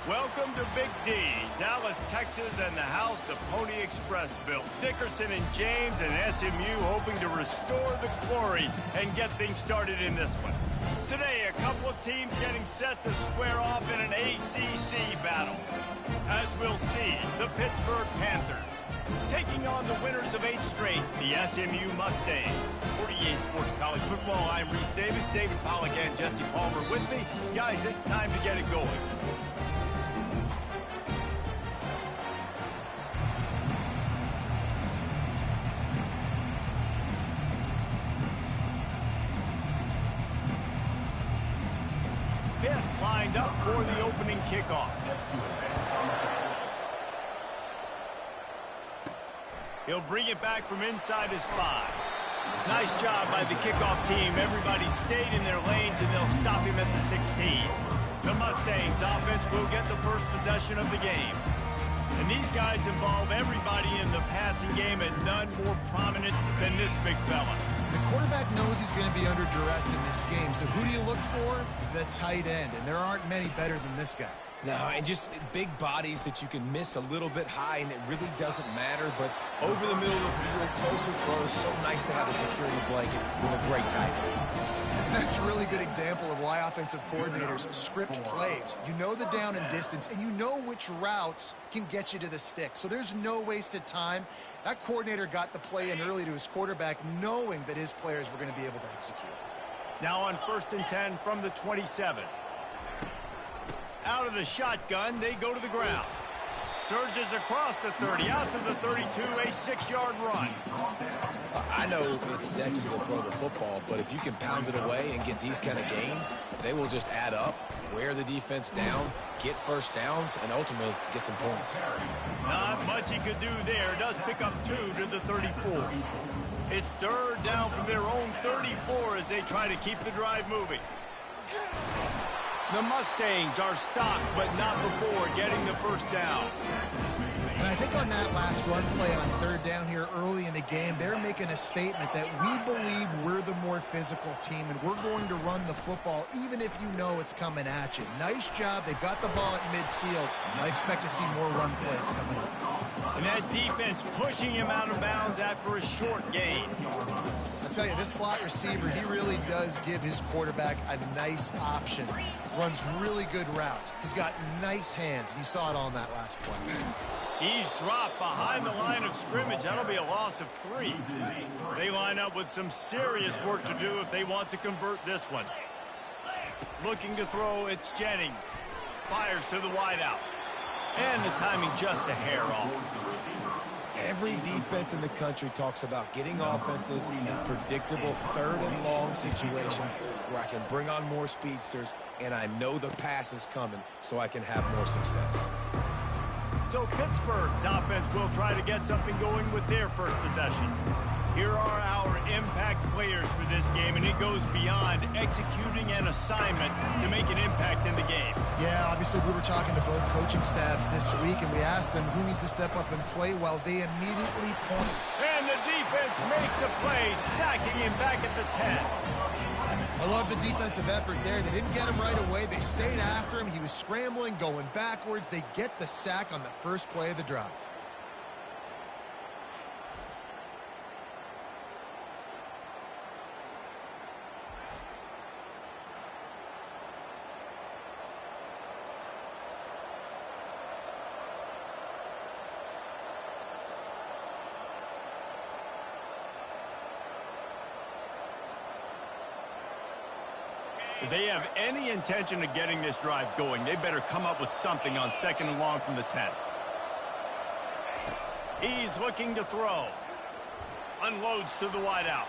Welcome to Big D, Dallas, Texas, and the house the Pony Express built. Dickerson and James and SMU hoping to restore the glory and get things started in this one. Today, a couple of teams getting set to square off in an ACC battle. As we'll see, the Pittsburgh Panthers taking on the winners of 8 straight, the SMU Mustangs. 48 Sports College Football, I'm Reese Davis, David Pollack, and Jesse Palmer with me. Guys, it's time to get it going. Pitt lined up for the opening kickoff. He'll bring it back from inside his 5. Nice job by the kickoff team. Everybody stayed in their lanes, and they'll stop him at the 16. The Mustangs offense will get the first possession of the game. And these guys involve everybody in the passing game, and none more prominent than this big fella. The quarterback knows he's going to be under duress in this game, so who do you look for? The tight end, and there aren't many better than this guy. No, and just big bodies that you can miss a little bit high, and it really doesn't matter. But over the middle of the field, closer throws, so nice to have a security blanket with a great tight end. That's a really good example of why offensive coordinators script plays. You know the down and distance, and you know which routes can get you to the stick. So there's no wasted time. That coordinator got the play in early to his quarterback, knowing that his players were going to be able to execute. Now on 1st and 10 from the 27. Out of the shotgun, they go to the ground. Surges across the 30, out to the 32, a 6-yard run. I know it's sexy to throw the football, but if you can pound it away and get these kind of gains, they will just add up, wear the defense down, get first downs, and ultimately get some points. Not much he could do there. Does pick up 2 to the 34. It's 3rd down from their own 34 as they try to keep the drive moving. The Mustangs are stopped, but not before getting the first down. And I think on that last run play on 3rd down here early in the game, they're making a statement that we believe we're the more physical team, and we're going to run the football even if you know it's coming at you. Nice job. They got the ball at midfield. I expect to see more run plays coming up. And that defense pushing him out of bounds after a short gain. I'll tell you, this slot receiver, he really does give his quarterback a nice option. Runs really good routes. He's got nice hands, and you saw it on that last play. He's dropped behind the line of scrimmage. That'll be a loss of 3. They line up with some serious work to do if they want to convert this one. Looking to throw, it's Jennings. Fires to the wideout. And the timing just a hair off. Every defense in the country talks about getting offenses in predictable 3rd and long situations where I can bring on more speedsters and I know the pass is coming so I can have more success. So Pittsburgh's offense will try to get something going with their first possession. Here are our impact players for this game, and it goes beyond executing an assignment to make an impact in the game. Yeah, obviously we were talking to both coaching staffs this week, and we asked them who needs to step up and play while they immediately point. And the defense makes a play, sacking him back at the 10. I love the defensive effort there. They didn't get him right away. They stayed after him. He was scrambling, going backwards. They get the sack on the first play of the drive. If they have any intention of getting this drive going, they better come up with something on 2nd and long from the 10. He's looking to throw. Unloads to the wideout.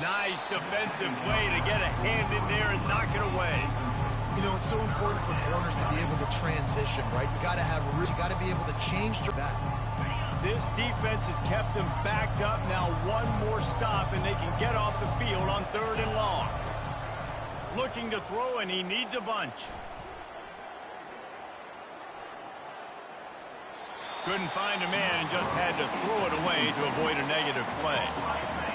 Nice defensive play to get a hand in there and knock it away. You know, it's so important for corners to be able to transition, right? You got to have room. You got to be able to change your back. This defense has kept them backed up. Now one more stop, and they can get off the field on 3rd and long. Looking to throw, and he needs a bunch. Couldn't find a man and just had to throw it away to avoid a negative play.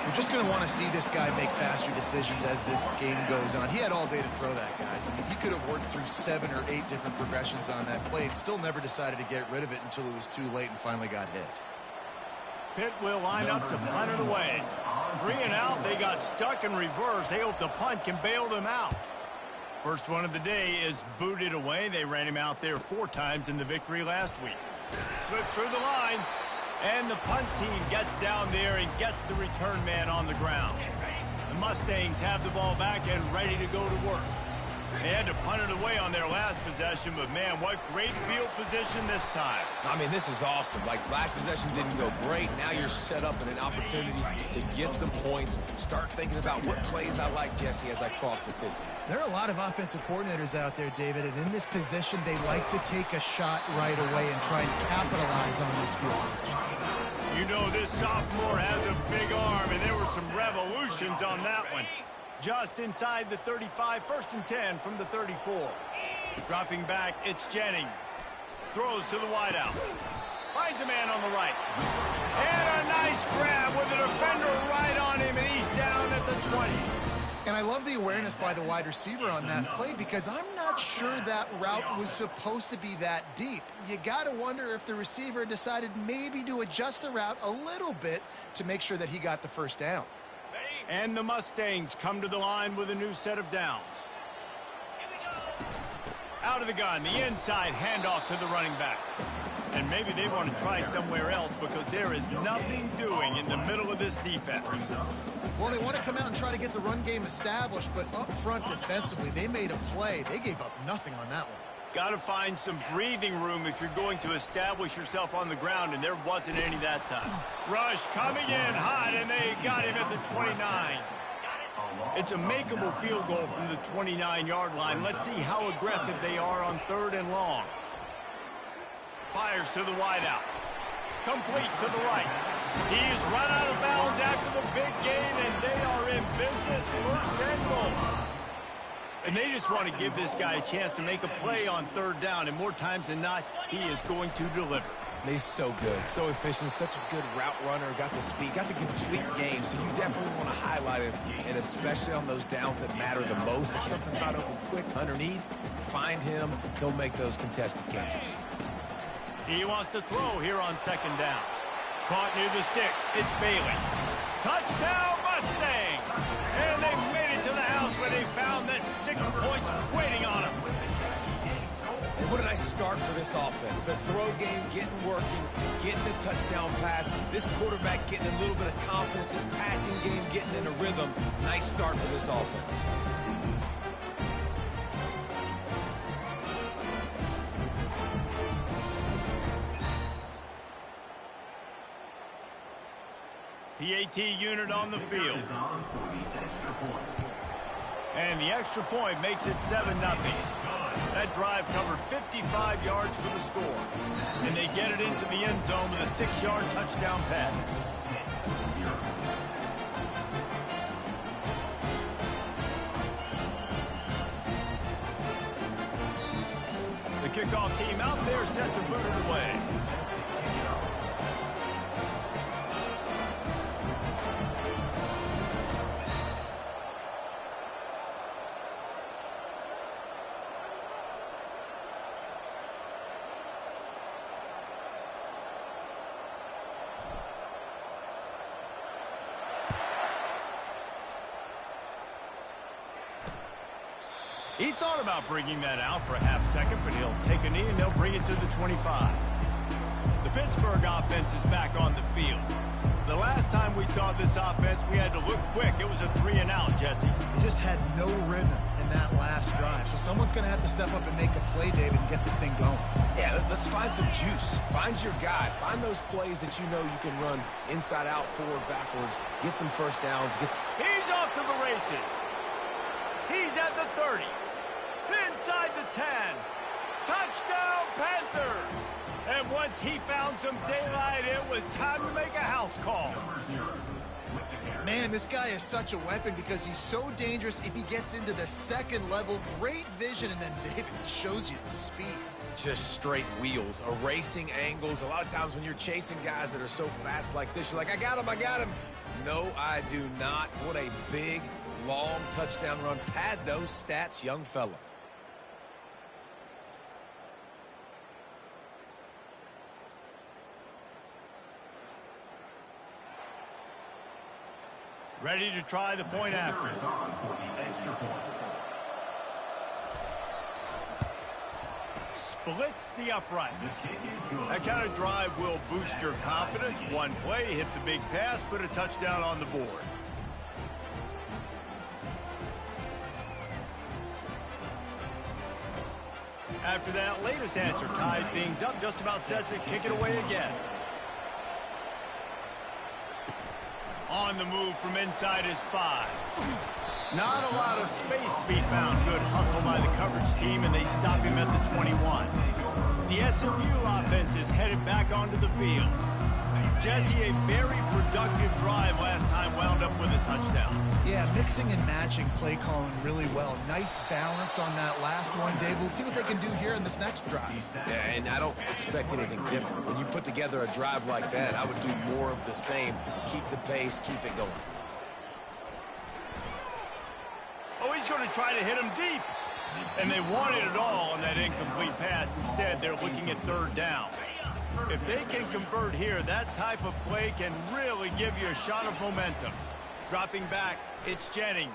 You're just going to want to see this guy make faster decisions as this game goes on. He had all day to throw that, guys. I mean, he could have worked through 7 or 8 different progressions on that play and still never decided to get rid of it until it was too late and finally got hit. Pitt will line up to punt it away. 3 and out. They got stuck in reverse. They hope the punt can bail them out. First one of the day is booted away. They ran him out there 4 times in the victory last week. Slips through the line. And the punt team gets down there and gets the return man on the ground. The Mustangs have the ball back and ready to go to work. They had to punt it away on their last possession, but man, what great field position this time. I mean, this is awesome. Like, last possession didn't go great. Now you're set up in an opportunity to get some points. Start thinking about what plays I like, Jesse, as I cross the 50. There are a lot of offensive coordinators out there, David, and in this position, they like to take a shot right away and try and capitalize on this field position. You know this sophomore has a big arm, and there were some revolutions on that one. Just inside the 35, 1st and 10 from the 34. Dropping back, it's Jennings. Throws to the wideout. Finds a man on the right. And a nice grab with a defender right on him, and he's down at the 20. And I love the awareness by the wide receiver on that play because I'm not sure that route was supposed to be that deep. You got to wonder if the receiver decided maybe to adjust the route a little bit to make sure that he got the first down. And the Mustangs come to the line with a new set of downs. Out of the gun, the inside handoff to the running back. And maybe they want to try somewhere else because there is nothing doing in the middle of this defense. Well, they want to come out and try to get the run game established, but up front defensively, they made a play. They gave up nothing on that one. Got to find some breathing room if you're going to establish yourself on the ground, and there wasn't any that time. Rush coming in hot, and they got him at the 29. It's a makeable field goal from the 29-yard line. Let's see how aggressive they are on 3rd and long. Fires to the wideout. Complete to the right. He's run out of bounds after the big gain, and they are in business. 1st and goal. And they just want to give this guy a chance to make a play on 3rd down, and more times than not, he is going to deliver. He's so good, so efficient, such a good route runner, got the speed, got the complete game, so you definitely want to highlight him, and especially on those downs that matter the most. If something's not open quick underneath, find him, he'll make those contested catches. He wants to throw here on 2nd down. Caught near the sticks, it's Bailey. Touchdown Mustangs! And they made it to the house where they found that 6 points waiting on them. And what a nice start for this offense. The throw game getting working, getting the touchdown pass. This quarterback getting a little bit of confidence. This passing game getting in a rhythm. Nice start for this offense. PAT unit on the field. And the extra point makes it 7-0. That drive covered 55 yards for the score. And they get it into the end zone with a 6-yard touchdown pass. The kickoff team out there set to boot it away. He thought about bringing that out for a half second, but he'll take a knee and they'll bring it to the 25. The Pittsburgh offense is back on the field. The last time we saw this offense, we had to look quick. It was a 3 and out, Jesse. They just had no rhythm in that last drive. So someone's going to have to step up and make a play, David, and get this thing going. Yeah, let's find some juice. Find your guy. Find those plays that you know you can run inside out, forward, backwards. Get some first downs. He's off to the races. He's at the 30. Inside the 10. Touchdown, Panthers! And once he found some daylight, it was time to make a house call. Man, this guy is such a weapon because he's so dangerous if he gets into the second level. Great vision, and then David shows you the speed. Just straight wheels, erasing angles. A lot of times when you're chasing guys that are so fast like this, you're like, I got him, I got him. No, I do not. What a big, long touchdown run. Pad those stats, young fella. Ready to try the point after. Splits the uprights. That kind of drive will boost your confidence. One play, hit the big pass, put a touchdown on the board. After that latest answer tied things up, just about set to kick it away again. On the move from inside his 5. Not a lot of space to be found. Good hustle by the coverage team, and they stop him at the 21. The SMU offense is headed back onto the field. Jesse, a very productive drive last time, wound up with a touchdown. Yeah, mixing and matching play calling really well. Nice balance on that last one, Dave. We'll see what they can do here in this next drive. Yeah, and I don't expect anything different. When you put together a drive like that, I would do more of the same. Keep the pace, keep it going. Oh, he's going to try to hit him deep. And they wanted it all on that incomplete pass. Instead, they're looking at third down. If they can convert here, that type of play can really give you a shot of momentum. Dropping back, it's Jennings.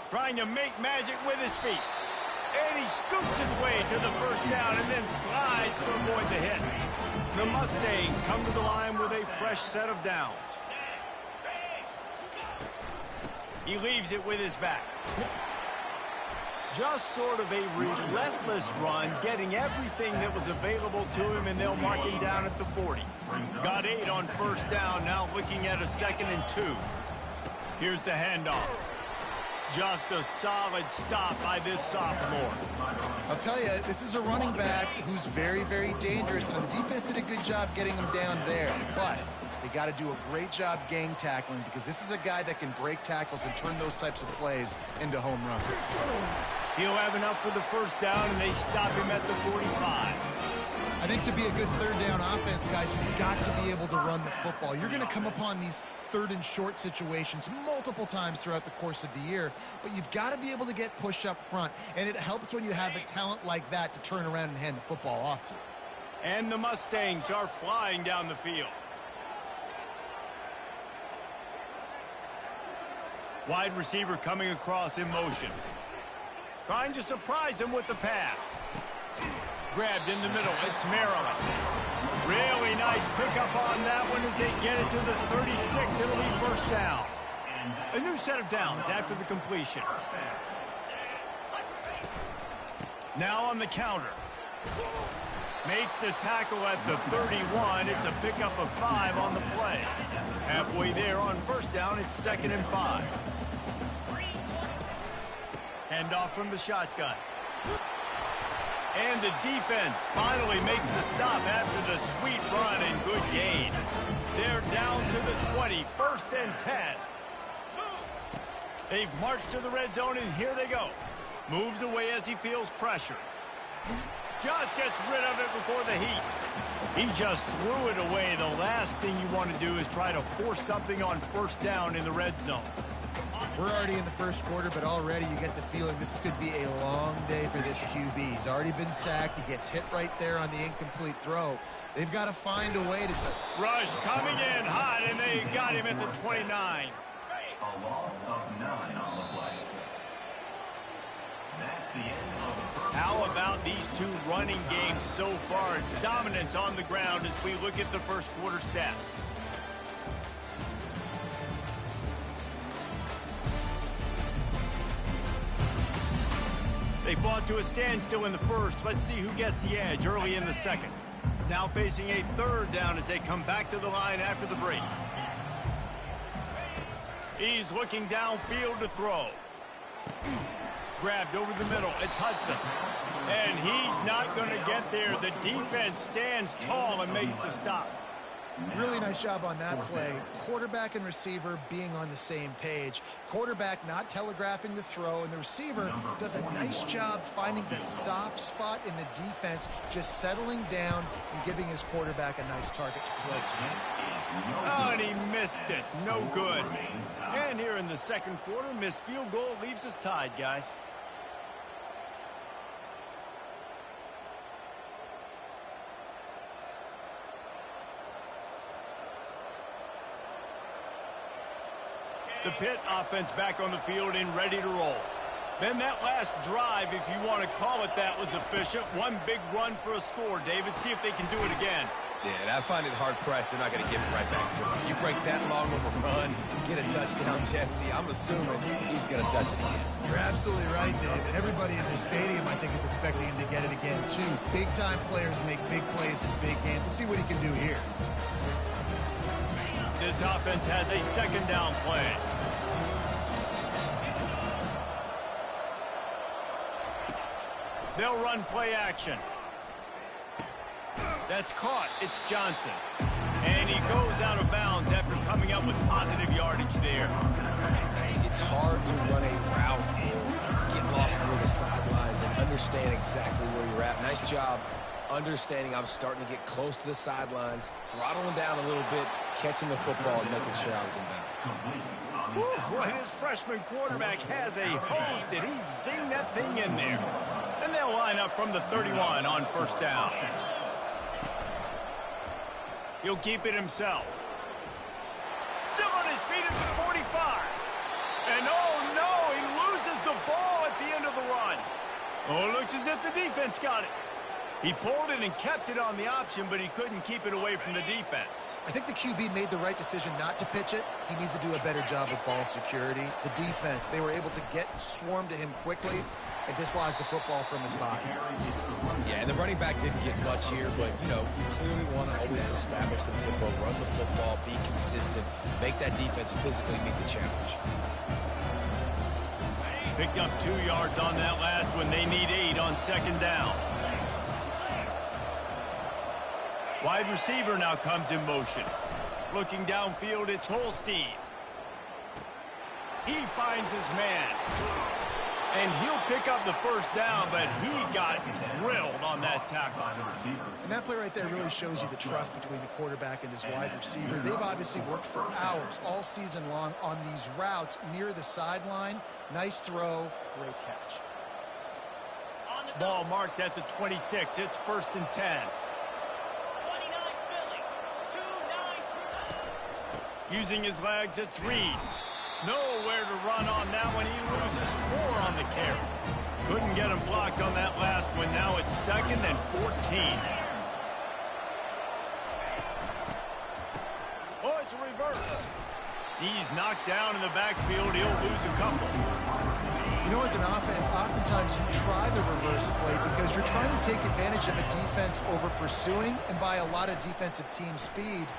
Trying to make magic with his feet. And he scoops his way to the first down and then slides to avoid the hit. The Mustangs come to the line with a fresh set of downs. He leaves it with his back. Just sort of a relentless run, getting everything that was available to him, and they'll mark him down at the 40. Got 8 on first down, now looking at a 2nd and 2. Here's the handoff. Just a solid stop by this sophomore. I'll tell you, this is a running back who's very, very dangerous, and the defense did a good job getting him down there. But they got to do a great job gang tackling, because this is a guy that can break tackles and turn those types of plays into home runs. He'll have enough for the first down, and they stop him at the 45. I think to be a good third down offense, guys, you've got to be able to run the football. You're going to come upon these third and short situations multiple times throughout the course of the year, but you've got to be able to get push up front, and it helps when you have a talent like that to turn around and hand the football off to. And the Mustangs are flying down the field. Wide receiver coming across in motion. Trying to surprise him with the pass. Grabbed in the middle. It's Maryland. Really nice pickup on that one as they get it to the 36. It'll be first down. A new set of downs after the completion. Now on the counter. Makes the tackle at the 31. It's a pickup of 5 on the play. Halfway there on first down, it's 2nd and 5. Handoff from the shotgun. And the defense finally makes the stop after the sweet run and good gain. They're down to the 20, 1st and 10. They've marched to the red zone, and here they go. Moves away as he feels pressure. Just gets rid of it before the heat. He just threw it away. The last thing you want to do is try to force something on first down in the red zone. We're already in the first quarter, but already you get the feeling this could be a long day for this QB. He's already been sacked. He gets hit right there on the incomplete throw. They've got to find a way to... Rush coming in hot, and they got him at the 29. A loss of 9 on the play. That's the end of the first. How about these two running games so far? Dominance on the ground as we look at the first quarter stats. They fought to a standstill in the first. Let's see who gets the edge early in the second. Now facing a third down as they come back to the line after the break. He's looking downfield to throw. Grabbed over the middle. It's Hudson. And he's not going to get there. The defense stands tall and makes the stop. Really nice job on that play. Quarterback and receiver being on the same page. Quarterback not telegraphing the throw, and the receiver does a nice job finding the soft spot in the defense, just settling down and giving his quarterback a nice target to throw to. Oh, and he missed it. No good. And here in the second quarter, missed field goal leaves us tied, guys. The Pitt offense back on the field and ready to roll. Then that last drive, if you want to call it that, was efficient. One big run for a score, David. See if they can do it again. Yeah, and I find it hard-pressed they're not going to give it right back to him. You break that long of a run, get a touchdown, Jesse, I'm assuming he's going to touch it again. You're absolutely right, David. Everybody in the stadium, I think, is expecting him to get it again, too. Big-time players make big plays in big games. Let's see what he can do here. This offense has a second down play. They'll run play action. That's caught. It's Johnson. And he goes out of bounds after coming up with positive yardage there. It's hard to run a route or get lost near the sidelines and understand exactly where you're at. Nice job understanding I'm starting to get close to the sidelines, throttling down a little bit, catching the football and making sure I was in bounds. Well, his freshman quarterback has a hose. Did he zing that thing in there? And they'll line up from the 31 on first down. He'll keep it himself. Still on his feet at the 45. And oh no, he loses the ball at the end of the run. Oh, it looks as if the defense got it. He pulled it and kept it on the option, but he couldn't keep it away from the defense. I think the QB made the right decision not to pitch it. He needs to do a better job with ball security. The defense, they were able to get swarmed to him quickly and dislodge the football from his body. Yeah, and the running back didn't get much here, but, you know, you clearly want to always establish the tempo, run the football, be consistent, make that defense physically meet the challenge. Picked up 2 yards on that last one. They need 8 on second down. Wide receiver now comes in motion. Looking downfield, it's Holstein. He finds his man. And he'll pick up the first down, but he got drilled on that tackle. And that play right there really shows you the trust between the quarterback and his wide receiver. They've obviously worked for hours all season long on these routes near the sideline. Nice throw, great catch. Ball marked at the 26. It's 1st and 10. Using his legs, it's Reed. Nowhere to run on that one. He loses 4 on the carry. Couldn't get him blocked on that last one. Now it's 2nd and 14. Oh, it's a reverse. He's knocked down in the backfield. He'll lose a couple. You know, as an offense, oftentimes you try the reverse play because you're trying to take advantage of a defense over pursuing and by a lot of defensive team speed.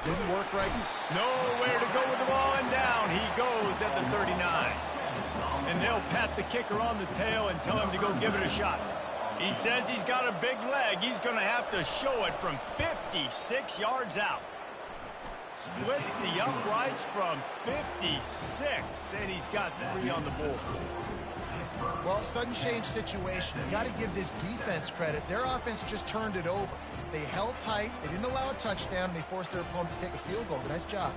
Didn't work right. Nowhere to go with the ball, and down he goes at the 39. And they'll pat the kicker on the tail and tell him to go give it a shot. He says he's got a big leg. He's going to have to show it from 56 yards out. Splits the uprights from 56, and he's got 3 on the board. Well, sudden change situation. You got to give this defense credit. Their offense just turned it over. They held tight. They didn't allow a touchdown, and they forced their opponent to take a field goal. Nice job.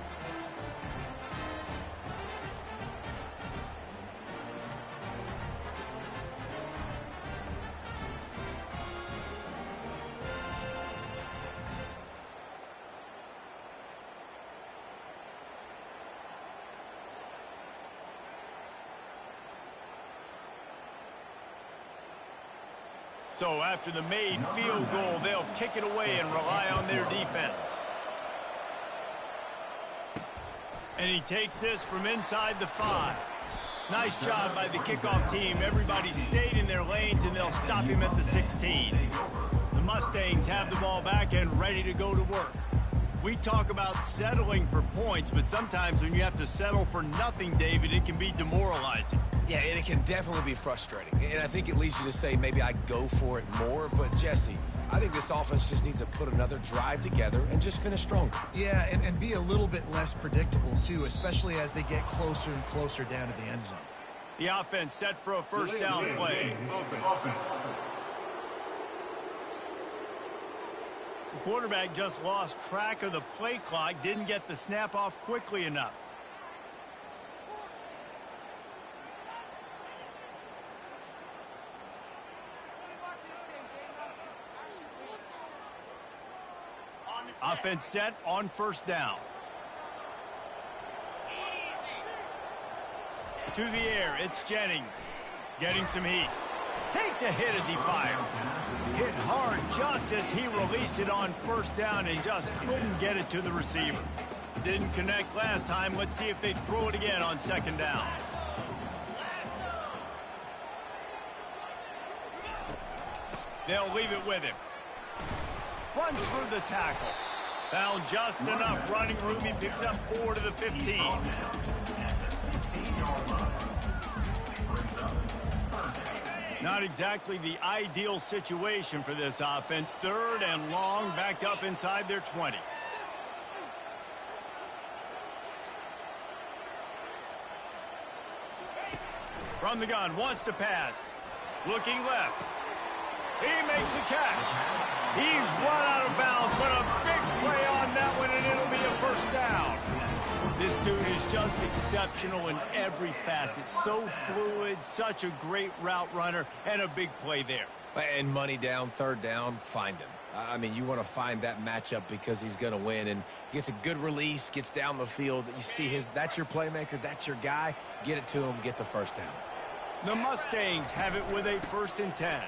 So after the made field goal, they'll kick it away and rely on their defense. And he takes this from inside the 5. Nice job by the kickoff team. Everybody stayed in their lanes, and they'll stop him at the 16. The Mustangs have the ball back and ready to go to work. We talk about settling for points, but sometimes when you have to settle for nothing, David, it can be demoralizing. Yeah, and it can definitely be frustrating. And I think it leads you to say maybe I go for it more. But, Jesse, I think this offense just needs to put another drive together and just finish stronger. Yeah, and be a little bit less predictable, too, especially as they get closer and closer down to the end zone. The offense set for a first down play. The quarterback just lost track of the play clock, didn't get the snap off quickly enough. Offense set on first down. To the air, it's Jennings. Getting some heat. Takes a hit as he fires. Hit hard just as he released it on first down and just couldn't get it to the receiver. Didn't connect last time. Let's see if they throw it again on second down. They'll leave it with him. Runs through the tackle. Found just enough running room. He picks up 4 to the 15. Not exactly the ideal situation for this offense. Third and long, backed up inside their 20. From the gun, wants to pass. Looking left. He makes a catch. He's run out of bounds, but a big play on that one, and it'll be a first down. This dude is just exceptional in every facet. So fluid, such a great route runner, and a big play there. And money down, third down, find him. I mean, you want to find that matchup because he's going to win, and gets a good release, gets down the field. You see that's your playmaker, that's your guy. Get it to him, get the first down. The Mustangs have it with a 1st and 10.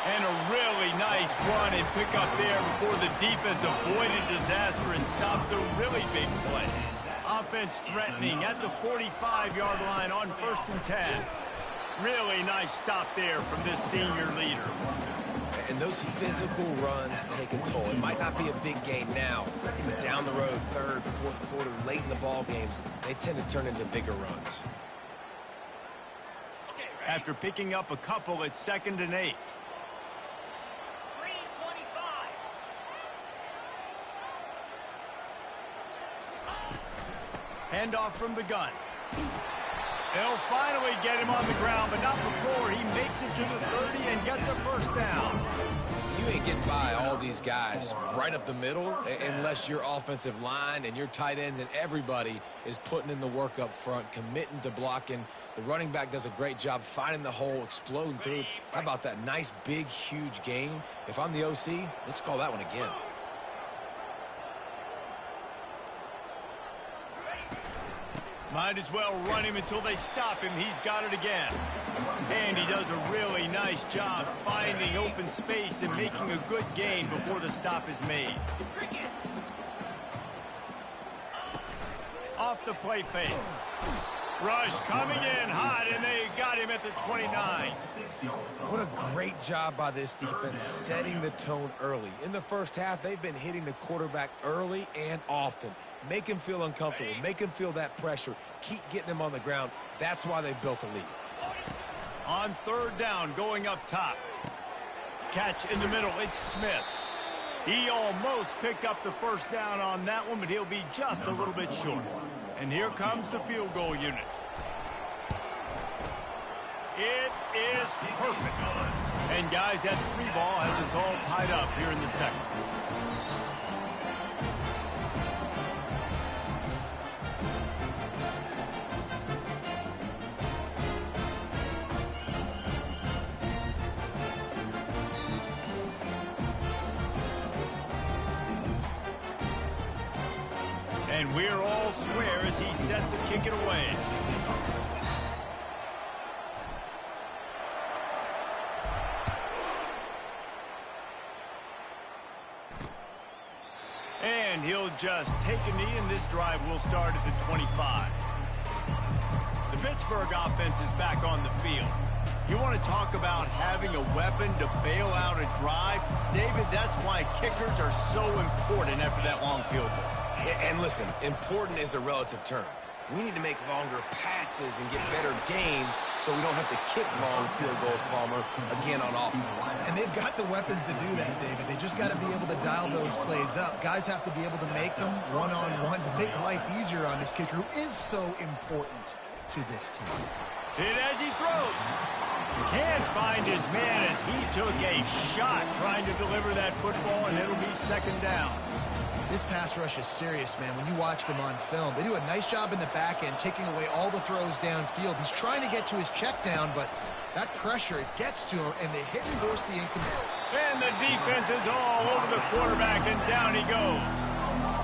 And a really nice run and pick up there before the defense avoided disaster and stopped the really big play. Offense threatening at the 45-yard line on 1st and 10. Really nice stop there from this senior leader. And those physical runs take a toll. It might not be a big gain now, but down the road, third, fourth quarter, late in the ball games, they tend to turn into bigger runs. After picking up a couple, it's 2nd and 8. Handoff from the gun. They'll finally get him on the ground, but not before he makes it to the 30 and gets a first down. You ain't getting by all these guys right up the middle unless your offensive line and your tight ends and everybody is putting in the work up front, committing to blocking. The running back does a great job finding the hole, exploding through. How about that nice, big, huge gain? If I'm the OC, let's call that one again. Might as well run him until they stop him. He's got it again. And he does a really nice job finding open space and making a good gain before the stop is made. Off the play fake. Rush coming in hot, and they got him at the 29. What a great job by this defense setting the tone early. In the first half, they've been hitting the quarterback early and often. Make him feel uncomfortable. Make him feel that pressure. Keep getting him on the ground. That's why they built a lead. On 3rd down, going up top. Catch in the middle. It's Smith. He almost picked up the first down on that one, but he'll be just a little bit short. And here comes the field goal unit. It is perfect. And guys, that 3-ball has us all tied up here in the second. And we're all square as he's set to kick it away. And he'll just take a knee, and this drive will start at the 25. The Pittsburgh offense is back on the field. You want to talk about having a weapon to bail out a drive? David, that's why kickers are so important after that long field goal. And listen, important is a relative term. We need to make longer passes and get better gains so we don't have to kick long field goals, Palmer, again on offense. And they've got the weapons to do that, David. They just got to be able to dial those plays up. Guys have to be able to make them one-on-one to make life easier on this kicker, who is so important to this team. Hit as he throws. Can't find his man as he took a shot trying to deliver that football, and it'll be second down. This pass rush is serious, man. When you watch them on film, they do a nice job in the back end, taking away all the throws downfield. He's trying to get to his check down, but that pressure, it gets to him, and they hit and force the incomplete. And the defense is all over the quarterback, and down he goes.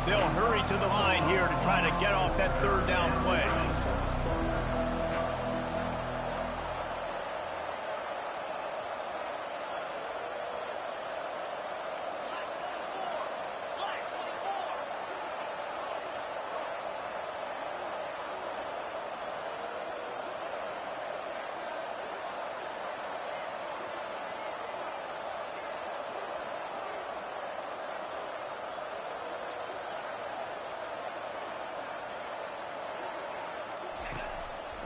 They'll hurry to the line here to try to get off that third down play.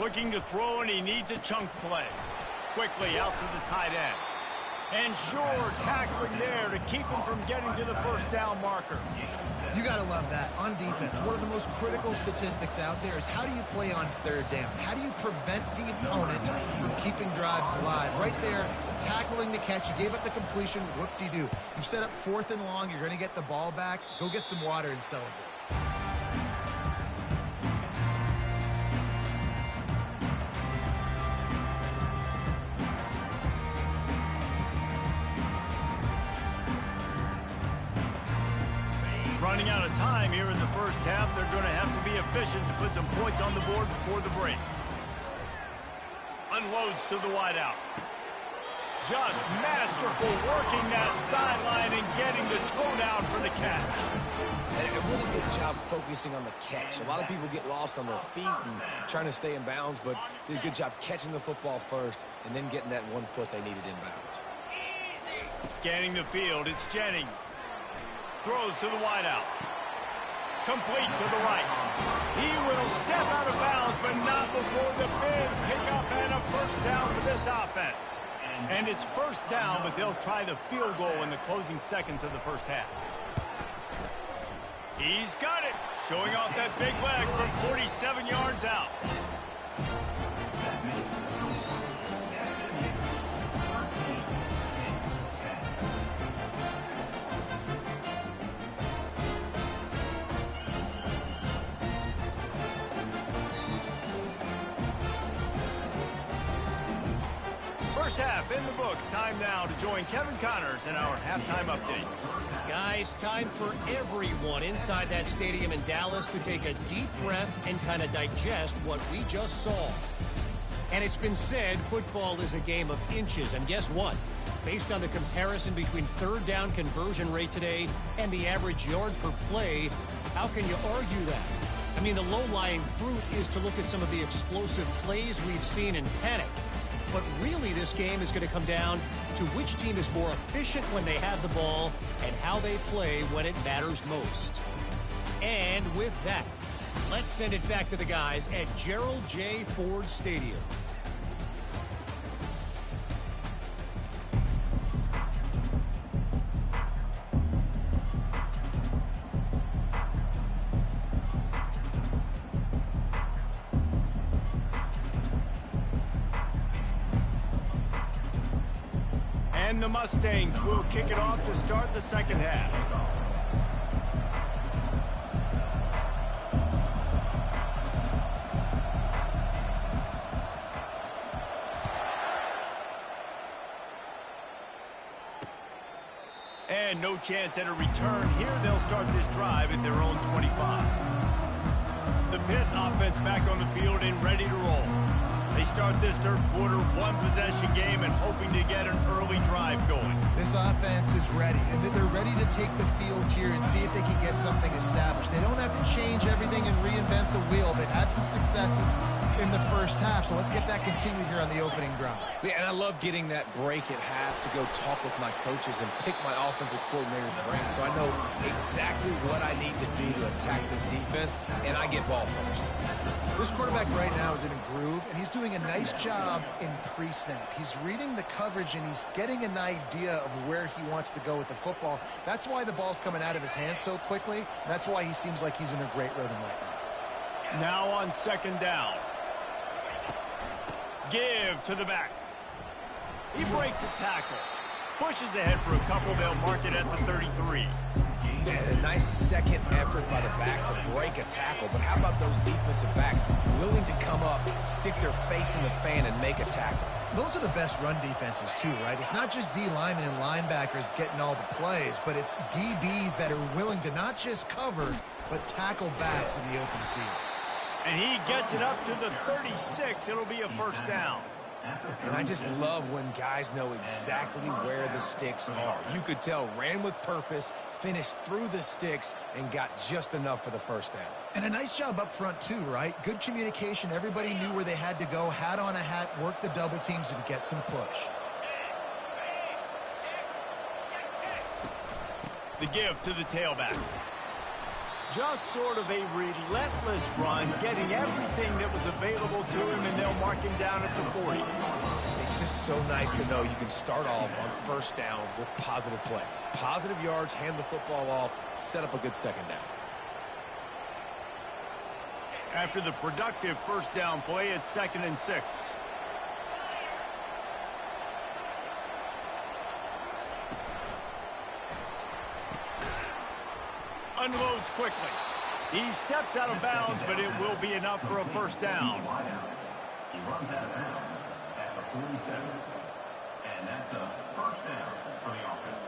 Looking to throw, and he needs a chunk play. Quickly out to the tight end. And sure, tackling there to keep him from getting to the first down marker. You got to love that. On defense, one of the most critical statistics out there is how do you play on third down? How do you prevent the opponent from keeping drives alive? Right there, tackling the catch. You gave up the completion. Whoop-de-doo. You set up fourth and long. You're going to get the ball back. Go get some water and celebrate. Running out of time here in the first half. They're going to have to be efficient to put some points on the board before the break. Unloads to the wideout. Just masterful working that sideline and getting the toe down for the catch. And a really good job focusing on the catch. A lot of people get lost on their feet and trying to stay in bounds, but did a good job catching the football first and then getting that 1 foot they needed inbounds. Scanning the field, it's Jennings. Throws to the wideout. Complete to the right. He will step out of bounds, but not before the big pickup and a first down for this offense. And it's first down, but they'll try the field goal in the closing seconds of the first half. He's got it. Showing off that big leg from 47 yards out. First half in the books. Time now to join Kevin Connors in our halftime update. Guys, time for everyone inside that stadium in Dallas to take a deep breath and kind of digest what we just saw. And it's been said football is a game of inches. And guess what? Based on the comparison between third down conversion rate today and the average yard per play, how can you argue that? I mean, the low-lying fruit is to look at some of the explosive plays we've seen in panic. But really, this game is going to come down to which team is more efficient when they have the ball and how they play when it matters most. And with that, let's send it back to the guys at Gerald J. Ford Stadium. And the Mustangs will kick it off to start the second half. And no chance at a return here. They'll start this drive at their own 25. The Pitt offense back on the field and ready to roll. They start this third quarter one-possession game and hoping to get an early drive going. This offense is ready, and they're ready to take the field here and see if they can get something established. They don't have to change everything and reinvent the wheel. They've had some successes in the first half, so let's get that continued here on the opening drive. Yeah, and I love getting that break at half to go talk with my coaches and pick my offensive coordinator's brain so I know exactly what I need to do to attack this defense, and I get ball first. This quarterback right now is in a groove, and he's doing a nice job in pre-snap. He's reading the coverage, and he's getting an idea of where he wants to go with the football. That's why the ball's coming out of his hands so quickly, and that's why he seems like he's in a great rhythm right now. Now on second down. Give to the back. He breaks a tackle. Pushes ahead for a couple. They'll mark it at the 33. And a nice second effort by the back to break a tackle. But how about those defensive backs willing to come up, stick their face in the fan, and make a tackle? Those are the best run defenses too, right? It's not just D linemen and linebackers getting all the plays, but it's DBs that are willing to not just cover, but tackle backs in the open field. And he gets it up to the 36. It'll be a first down. And I just love when guys know exactly where the sticks are. You could tell ran with purpose, finished through the sticks, and got just enough for the first down. And a nice job up front too, right? Good communication. Everybody knew where they had to go, hat on a hat, work the double teams, and get some push. The give to the tailback. Just sort of a relentless run, getting everything that was available to him, and they'll mark him down at the 40. It's just so nice to know you can start off on first down with positive plays. Positive yards, hand the football off, set up a good second down. After the productive first down play, it's 2nd and 6. Unloads quickly. He steps out of bounds, but it will be enough for a first down. He runs out of bounds at the 47, and that's a first down for the offense.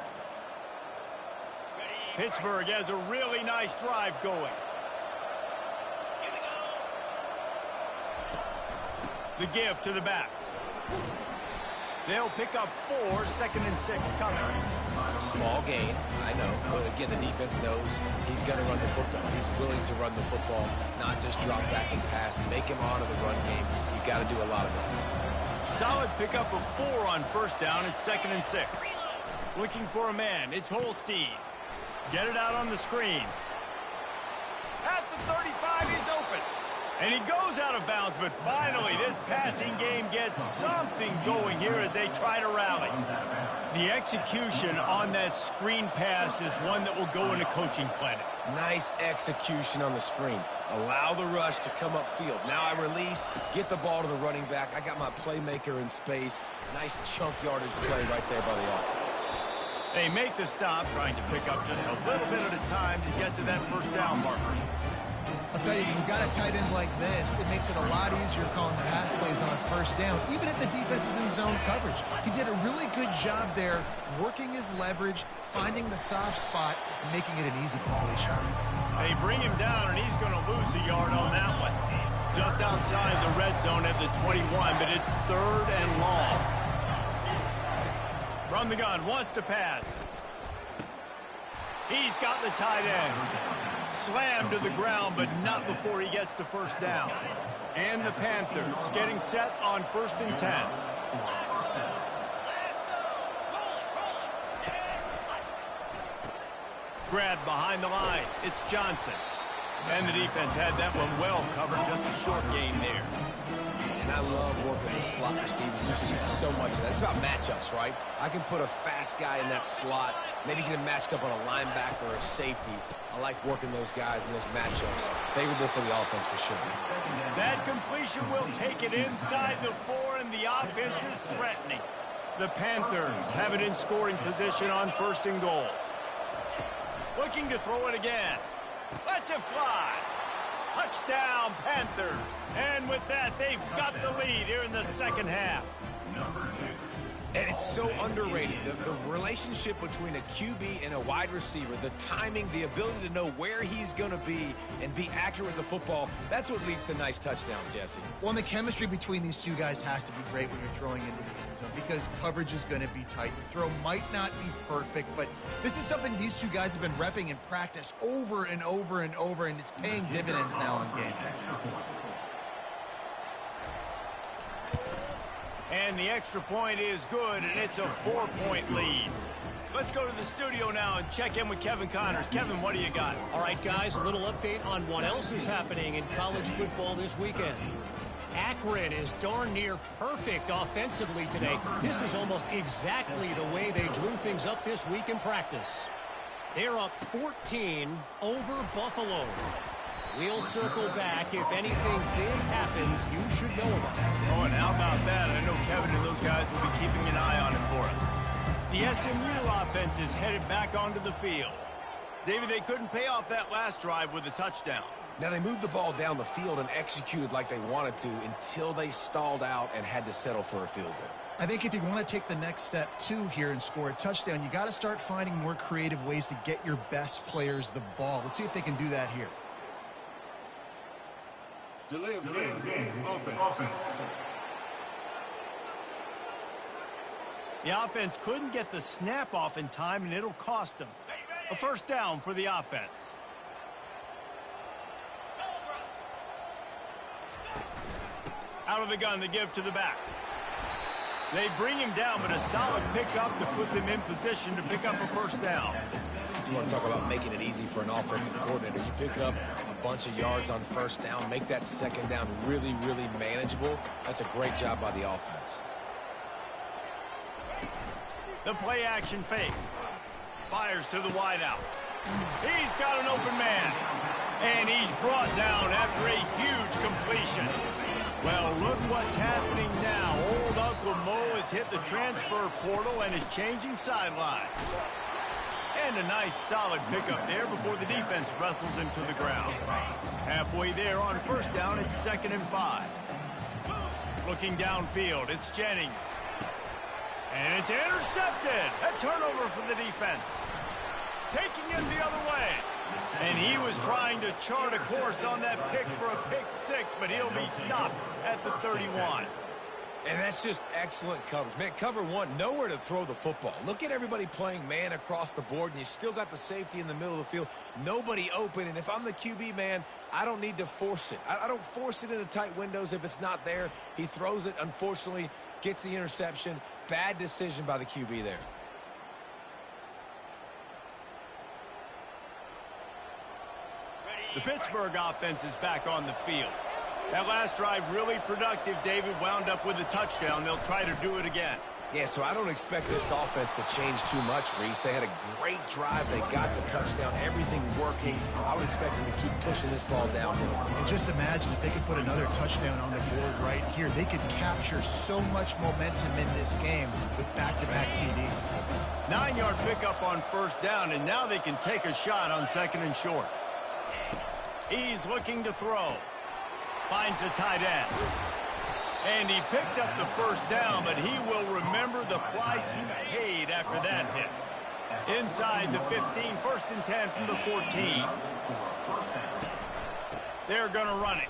Pittsburgh has a really nice drive going. The give to the back. They'll pick up 4, 2nd and 6 coming. Small gain, I know. But again, the defense knows he's going to run the football. He's willing to run the football, not just drop back and pass, make him honor the run game. You've got to do a lot of this. Solid pickup of 4 on first down. It's 2nd and 6. Looking for a man. It's Holstein. Get it out on the screen. At the 35, he's open. And he goes out of bounds, but finally this passing game gets something going here as they try to rally. The execution on that screen pass is one that will go in a coaching clinic. Nice execution on the screen. Allow the rush to come upfield. Now I release, get the ball to the running back. I got my playmaker in space. Nice chunk yardage play right there by the offense. They make the stop, trying to pick up just a little bit at a time to get to that first down marker. I'll tell you, when you've got a tight end like this, it makes it a lot easier calling pass plays on a first down, even if the defense is in zone coverage. He did a really good job there, working his leverage, finding the soft spot, and making it an easy completion. They bring him down, and he's going to lose a yard on that one. Just outside the red zone at the 21, but it's 3rd and long. From the gun, wants to pass. He's got the tight end. Slammed to the ground, but not before he gets the first down. And the Panthers getting set on 1st and 10. Grabbed behind the line. It's Johnson. And the defense had that one well covered. Just a short gain there. And I love working the slot receivers. You see so much of that. It's about matchups, right? I can put a fast guy in that slot, maybe get him matched up on a linebacker or a safety. I like working those guys in those matchups. Favorable for the offense for sure. That completion will take it inside the 4, and the offense is threatening. The Panthers have it in scoring position on 1st and goal. Looking to throw it again. Lets it fly. Touchdown, Panthers. And with that, they've got the lead here in the second half. And it's so underrated. The relationship between a QB and a wide receiver, the timing, the ability to know where he's going to be and be accurate with the football, that's what leads to nice touchdowns, Jesse. Well, and the chemistry between these two guys has to be great when you're throwing into the end zone because coverage is going to be tight. The throw might not be perfect, but this is something these two guys have been repping in practice over and over and over, and it's paying dividends now in game. And the extra point is good, and it's a 4-point lead. Let's go to the studio now and check in with Kevin Connors. Kevin, what do you got? All right, guys, a little update on what else is happening in college football this weekend. Akron is darn near perfect offensively today. This is almost exactly the way they drew things up this week in practice. They're up 14 over Buffalo. We'll circle back. If anything big happens, you should know about it. Oh, and how about that? I know Kevin and those guys will be keeping an eye on it for us. The SMU offense is headed back onto the field. David, they couldn't pay off that last drive with a touchdown. Now, they moved the ball down the field and executed like they wanted to until they stalled out and had to settle for a field goal. I think if you want to take the next step, too, here and score a touchdown, you got to start finding more creative ways to get your best players the ball. Let's see if they can do that here. Delay of game. Offense. The offense couldn't get the snap off in time, and it'll cost them. A first down for the offense. Out of the gun to give to the back. They bring him down, but a solid pickup to put them in position to pick up a first down. You want to talk about making it easy for an offensive coordinator. You pick up a bunch of yards on first down, make that second down really, really manageable. That's a great job by the offense. The play action fake. Fires to the wideout. He's got an open man. And he's brought down after a huge completion. Well, look what's happening now. Old Uncle Mo has hit the transfer portal and is changing sidelines. And a nice solid pickup there before the defense wrestles him to the ground. Halfway there on first down, it's 2nd and 5. Looking downfield, it's Jennings. And it's intercepted. A turnover for the defense. Taking him the other way. And he was trying to chart a course on that pick for a pick 6, but he'll be stopped at the 31. And that's just excellent coverage. Man, cover one, nowhere to throw the football. Look at everybody playing man across the board, and you still got the safety in the middle of the field. Nobody open, and if I'm the QB, man, I don't need to force it. I don't force it into tight windows if it's not there. He throws it, unfortunately, gets the interception. Bad decision by the QB there. The Pittsburgh offense is back on the field. That last drive really productive. David wound up with a touchdown. They'll try to do it again. Yeah, so I don't expect this offense to change too much, Reese. They had a great drive. They got the touchdown. Everything working. I would expect them to keep pushing this ball downhill. And just imagine if they could put another touchdown on the board right here. They could capture so much momentum in this game with back-to-back TDs. 9-yard pickup on first down, and now they can take a shot on 2nd and short. He's looking to throw. Finds a tight end. And he picks up the first down, but he will remember the price he paid after that hit. Inside the 15, 1st and 10 from the 14. They're going to run it.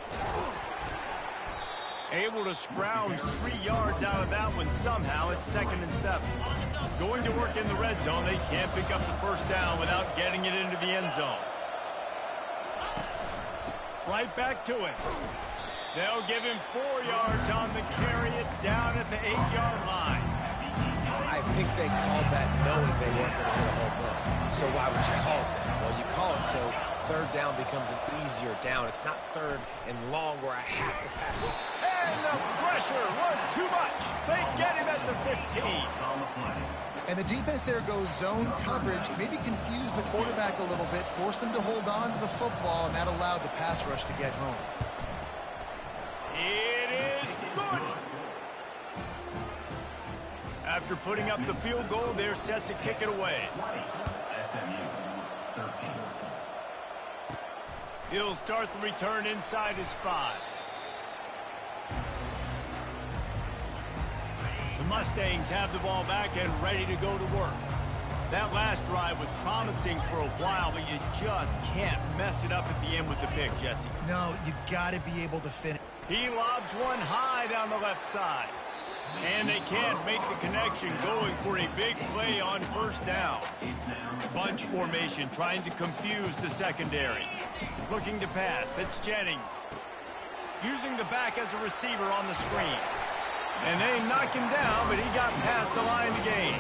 Able to scrounge 3 yards out of that one somehow. It's 2nd and 7. Going to work in the red zone. They can't pick up the first down without getting it into the end zone. Right back to him. They'll give him 4 yards on the carry. It's down at the 8-yard line. I think they called that knowing they weren't going to hit a home run. So why would you call it that? Well, you call it so third down becomes an easier down. It's not 3rd and long where I have to pass it. And the pressure was too much. They get him at the 15. And the defense there goes zone coverage, maybe confused the quarterback a little bit, forced him to hold on to the football, and that allowed the pass rush to get home. It is good. After putting up the field goal, they're set to kick it away. SMU 13. He'll start the return inside his 5. The Mustangs have the ball back and ready to go to work. That last drive was promising for a while, but you just can't mess it up at the end with the pick, Jesse. No, you got to be able to finish. He lobs one high down the left side. And they can't make the connection, going for a big play on first down. Bunch formation trying to confuse the secondary. Looking to pass. It's Jennings. Using the back as a receiver on the screen. And they knock him down, but he got past the line of the game.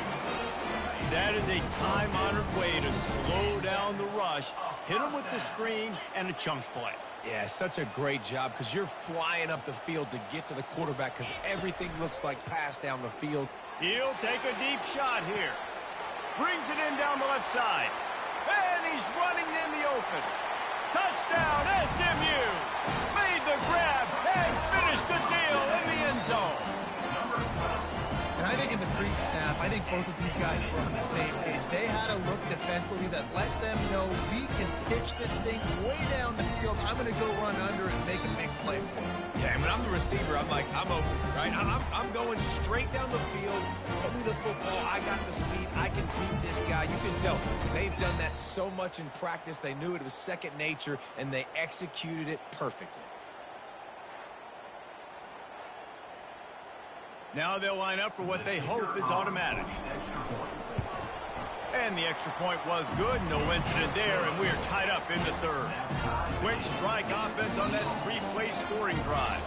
That is a time-honored way to slow down the rush, hit him with the screen, and a chunk play. Yeah, such a great job because you're flying up the field to get to the quarterback because everything looks like pass down the field. He'll take a deep shot here. Brings it in down the left side. And he's running in the open. Touchdown, SMU! Made the grab and finished the deal in the end zone. And I think in the pre-snap, I think both of these guys were on the same page. They had a look defensively that let them know we can pitch this thing way down the field. I'm going to go run under and make a big play for him. Yeah, when I'm the receiver, I'm like, I'm open, right? I'm going straight down the field. Throw me the football. I got the speed. I can beat this guy. You can tell they've done that so much in practice. They knew it was second nature, and they executed it perfectly. Now they'll line up for what they hope is automatic. And the extra point was good. No incident there, and we're tied up in the third. Quick strike offense on that three-play scoring drive.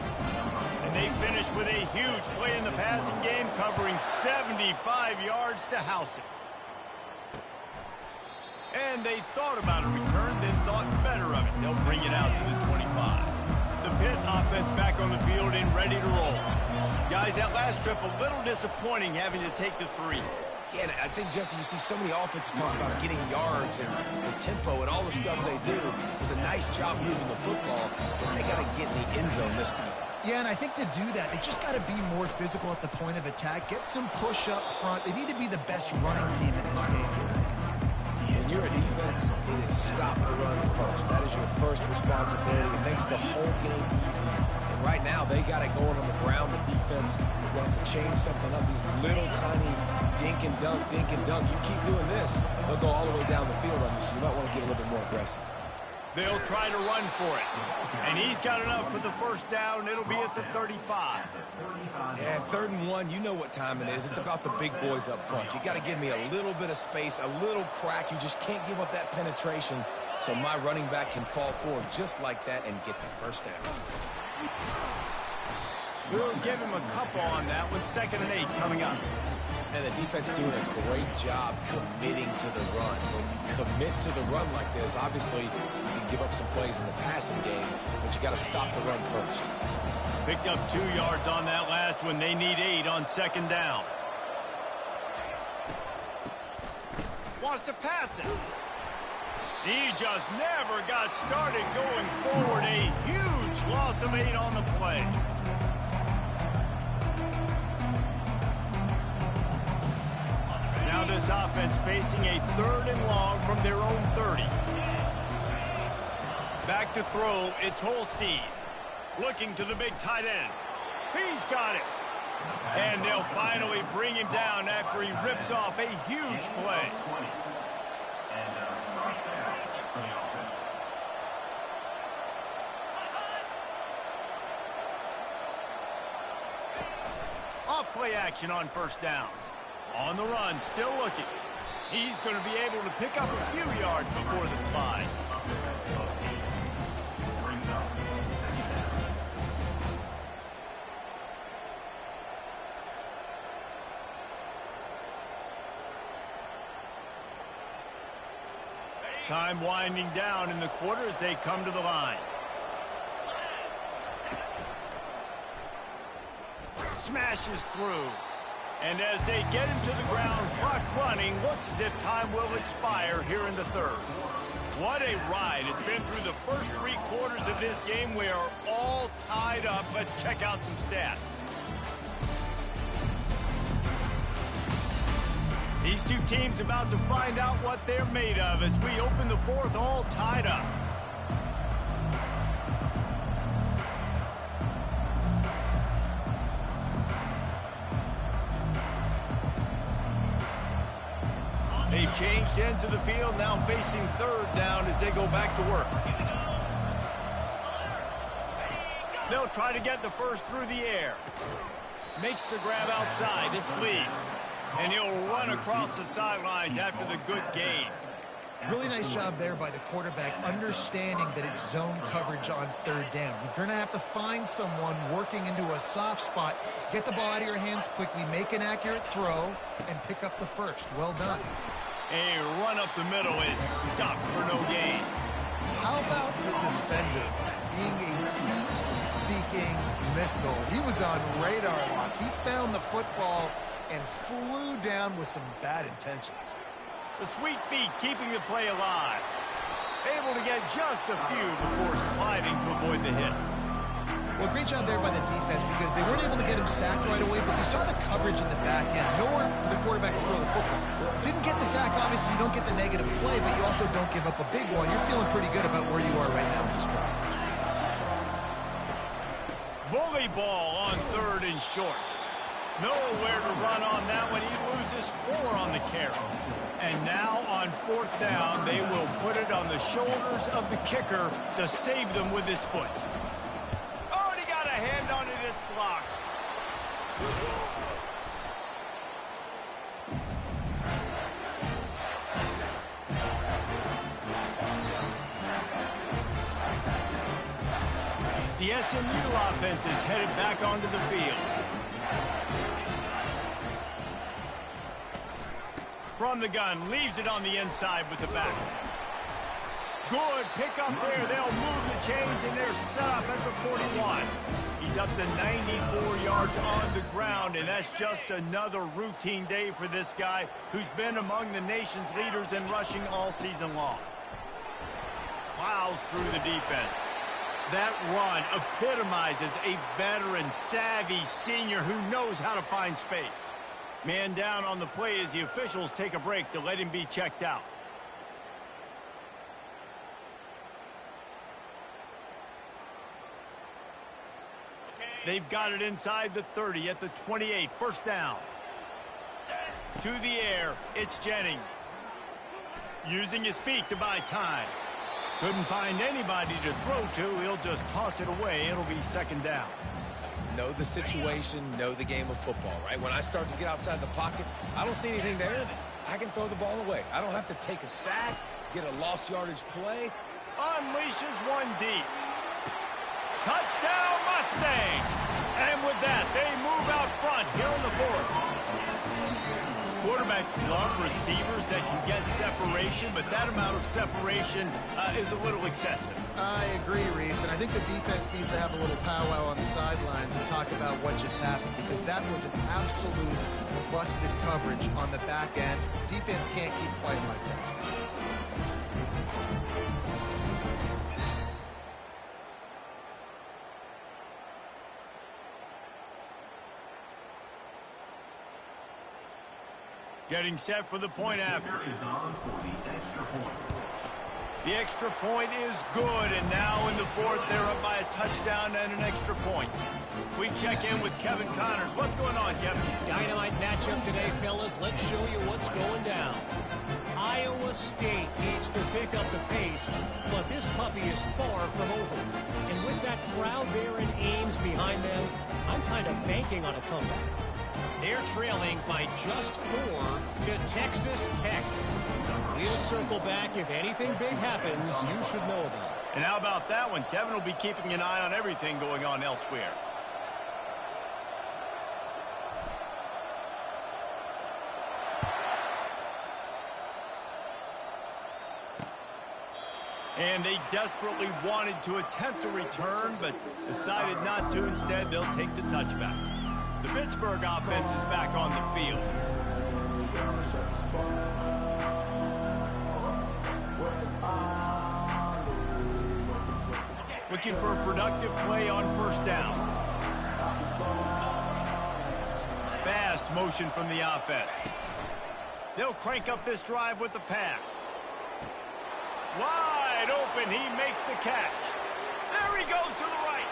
And they finish with a huge play in the passing game, covering 75 yards to house it. And they thought about a return, then thought better of it. They'll bring it out to the 25. The Pitt offense back on the field and ready to roll. Guys, that last trip a little disappointing having to take the 3. Yeah, and I think, Jesse, you see so many offenses talk about getting yards and the tempo and all the stuff they do. It was a nice job moving the football, but they got to get in the end zone this time. Yeah, and I think to do that, they just got to be more physical at the point of attack, get some push up front. They need to be the best running team in this game. When you're a defense, it is stop the run first. That is your first responsibility. It makes the whole game easy. And right now, they got it going on the ground. The defense is going to change something up. These little tiny dink and dunk, dink and dunk. You keep doing this, they'll go all the way down the field on you, so you might want to get a little bit more aggressive. They'll try to run for it. And he's got enough for the first down. It'll be at the 35. Yeah, 3rd and 1, you know what time it is. It's about the big boys up front. You got to give me a little bit of space, a little crack. You just can't give up that penetration so my running back can fall forward just like that and get the first down. We'll give him a couple on that one. 2nd and 8 coming up. And the defense doing a great job committing to the run. When you commit to the run like this, obviously you can give up some plays in the passing game, but you got to stop the run first. Picked up 2 yards on that last one. They need 8 on 2nd down. Wants to pass it. He just never got started going forward. A huge loss of 8 on the play. Now this offense facing a 3rd and long from their own 30. Back to throw, it's Holstein. Looking to the big tight end. He's got it. And they'll finally bring him down after he rips off a huge play. Off play action on first down. On the run, still looking. He's going to be able to pick up a few yards before the slide. Time winding down in the quarter as they come to the line. Smashes through. And as they get him to the ground, clock running, looks as if time will expire here in the 3rd. What a ride. It's been through the first 3 quarters of this game. We are all tied up. Let's check out some stats. These two teams about to find out what they're made of as we open the 4th all tied up. They've changed ends of the field, now facing third down as they go back to work. They'll try to get the first through the air. Makes the grab outside. It's Lee. And he'll run across the sidelines after the good gain. Really nice job there by the quarterback, understanding that it's zone coverage on third down. You're going to have to find someone working into a soft spot, get the ball out of your hands quickly, make an accurate throw, and pick up the first. Well done. A run up the middle is stopped for no gain. How about the defender being a heat-seeking missile? He was on radar lock. He found the football and flew down with some bad intentions. The sweet feet keeping the play alive. Able to get just a few before sliding to avoid the hits. Well, great job there by the defense because they weren't able to get him sacked right away, but you saw the coverage in the back end. Nowhere for the quarterback to throw the football. Didn't get the sack, obviously you don't get the negative play, but you also don't give up a big one. You're feeling pretty good about where you are right now in this drive. Bully ball on third and short. Nowhere to run on that one. He loses 4 on the carry. And now on fourth down, they will put it on the shoulders of the kicker to save them with his foot. Oh, and he got a hand on it. It's blocked. The SMU offense is headed back onto the field. From the gun, leaves it on the inside with the back. Good pick up there. They'll move the chains, and they're set up at the 41. He's up to 94 yards on the ground, and that's just another routine day for this guy who's been among the nation's leaders in rushing all season long. Plows through the defense. That run epitomizes a veteran, savvy senior who knows how to find space. Man down on the play as the officials take a break to let him be checked out. They've got it inside the 30 at the 28. First down. To the air, it's Jennings. Using his feet to buy time. Couldn't find anybody to throw to. He'll just toss it away. It'll be second down. Know the situation, know the game of football, right? When I start to get outside the pocket, I don't see anything there. I can throw the ball away. I don't have to take a sack, get a lost yardage play. Unleashes one deep. Touchdown Mustangs! And with that, they move out front here in the fourth. Quarterbacks love receivers that can get separation, but that amount of separation is a little excessive. I agree, Reese, and I think the defense needs to have a little powwow on the sidelines and talk about what just happened, because that was an absolute busted coverage on the back end. Defense can't keep playing like that. Getting set for the point after. The extra point is good, and now in the fourth, they're up by a touchdown and an extra point. We check in with Kevin Connors. What's going on, Kevin? Dynamite matchup today, fellas. Let's show you what's going down. Iowa State needs to pick up the pace, but this puppy is far from over. And with that crowd there in Ames behind them, I'm kind of banking on a comeback. They're trailing by just 4 to Texas Tech. We'll circle back. If anything big happens, you should know about it. And how about that one? Kevin will be keeping an eye on everything going on elsewhere. And they desperately wanted to attempt a return, but decided not to. Instead, they'll take the touchback. The Pittsburgh offense is back on the field. Looking for a productive play on first down. Fast motion from the offense. They'll crank up this drive with the pass. Wide open, he makes the catch. There he goes to the right.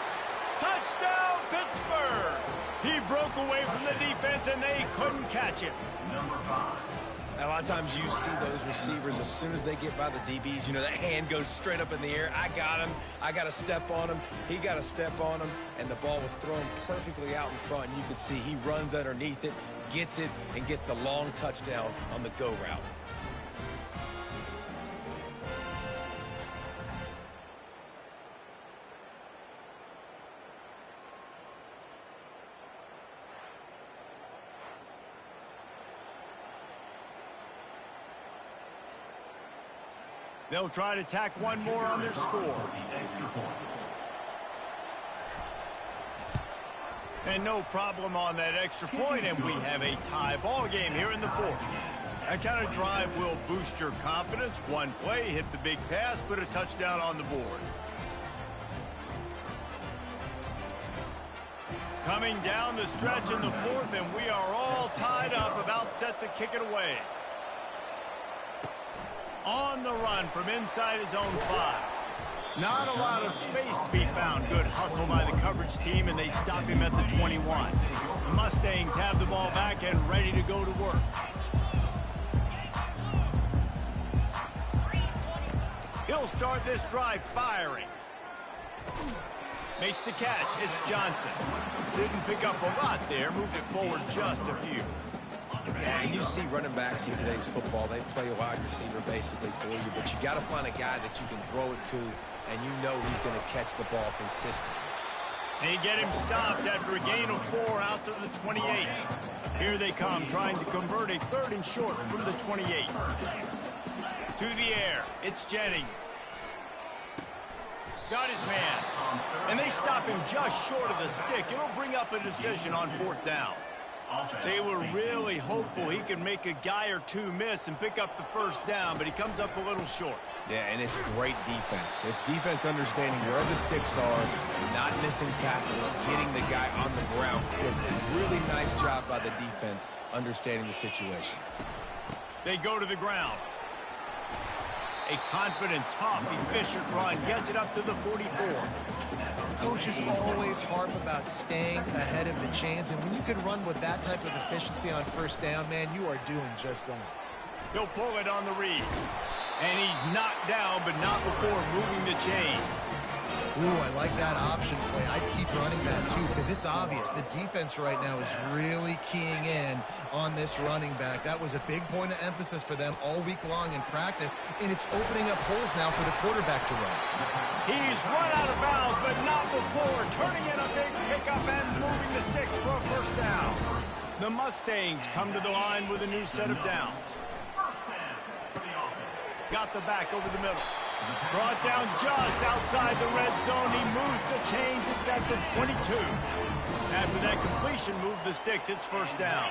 Touchdown, Pittsburgh! He broke away from the defense, and they couldn't catch him. Number 5. A lot of times you see those receivers, as soon as they get by the DBs, you know, that hand goes straight up in the air. I got him. I got to step on him. He got to step on him. And the ball was thrown perfectly out in front. And you can see he runs underneath it, gets it, and gets the long touchdown on the go route. They'll try to tack one more on their score. And no problem on that extra point, and we have a tie ball game here in the fourth. That kind of drive will boost your confidence. One play, hit the big pass, put a touchdown on the board. Coming down the stretch in the fourth, and we are all tied up, about set to kick it away. On the run from inside his own 5. Not a lot of space to be found. Good hustle by the coverage team, and they stop him at the 21. The Mustangs have the ball back and ready to go to work. He'll start this drive firing. Makes the catch. It's Johnson. Didn't pick up a lot there. Moved it forward just a few. Yeah, and you see running backs in today's football, they play a wide receiver basically for you, but you got to find a guy that you can throw it to, and you know he's going to catch the ball consistently. They get him stopped after a gain of 4 out to the 28. Here they come, trying to convert a 3rd and short from the 28. To the air, it's Jennings. Got his man, and they stop him just short of the stick. It'll bring up a decision on 4th down. They were really hopeful he could make a guy or two miss and pick up the 1st down, but he comes up a little short. Yeah, and it's great defense. It's defense understanding where the sticks are, not missing tackles, getting the guy on the ground quickly. Really nice job by the defense understanding the situation. They go to the ground. A confident, tough, efficient run gets it up to the 44. Coaches always harp about staying ahead of the chains, and when you can run with that type of efficiency on 1st down, man, you are doing just that. He'll pull it on the read. And he's knocked down, but not before moving the chains. Ooh, I like that option play. I'd keep running that, too, because it's obvious. The defense right now is really keying in on this running back. That was a big point of emphasis for them all week long in practice, and it's opening up holes now for the quarterback to run. He's run out of bounds, but not before. Turning in a big pickup and moving the sticks for a 1st down. The Mustangs come to the line with a new set of downs. Got the back over the middle. Brought down just outside the red zone. He moves the chains. It's at the 22. After that completion, move the sticks. It's 1st down.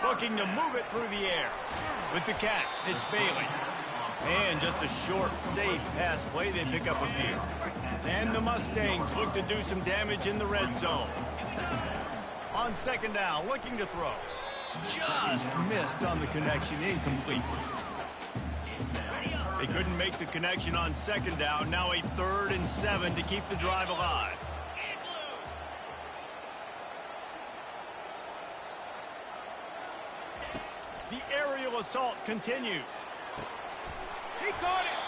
Looking to move it through the air. With the catch, it's Bailey. And just a short, safe pass play. They pick up a few. And the Mustangs look to do some damage in the red zone. On 2nd down, looking to throw. Just missed on the connection. Incomplete. They couldn't make the connection on 2nd down. Now a 3rd and 7 to keep the drive alive. The aerial assault continues. He caught it.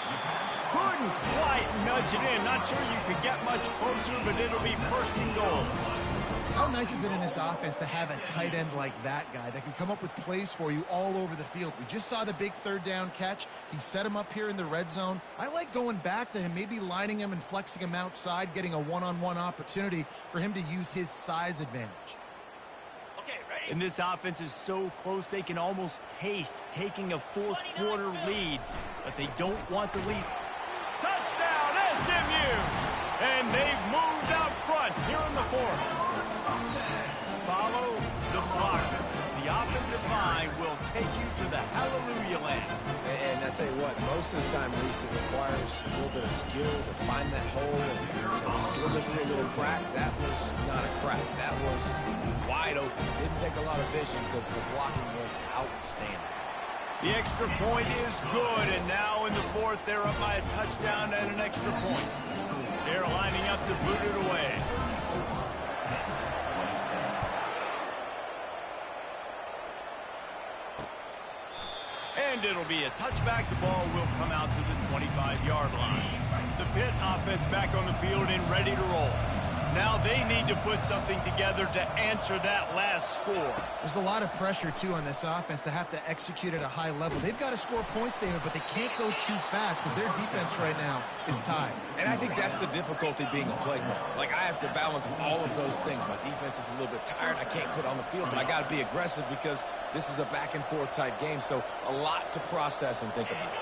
Couldn't quite nudge it in. Not sure you could get much closer, but it'll be 1st and goal. How nice is it in this offense to have a tight end like that guy that can come up with plays for you all over the field? We just saw the big 3rd down catch. He set him up here in the red zone. I like going back to him, maybe lining him and flexing him outside, getting a one-on-one opportunity for him to use his size advantage. And this offense is so close they can almost taste taking a 4th quarter lead, but they don't want the lead. Touchdown, SMU! And they've moved out front here in the 4th. Follow the block. The offensive line will take you to the hallelujah land. And I tell you what, most of the time, Reese, it requires a little bit of skill to find that hole and slither through a little crack. That was not a crack. That was wide open. Didn't take a lot of vision because the blocking was outstanding. The extra point is good, and now in the 4th, they're up by a touchdown and an extra point. They're lining up to boot it away. And it'll be a touchback. The ball will come out to the 25-yard line. The Pitt offense back on the field and ready to roll. Now they need to put something together to answer that last score. There's a lot of pressure, too, on this offense to have to execute at a high level. They've got to score points, David, but they can't go too fast because their defense right now is tied. And I think that's the difficulty being a play caller. Like, I have to balance all of those things. My defense is a little bit tired. I can't put on the field, but I got to be aggressive because this is a back-and-forth type game, so a lot to process and think about.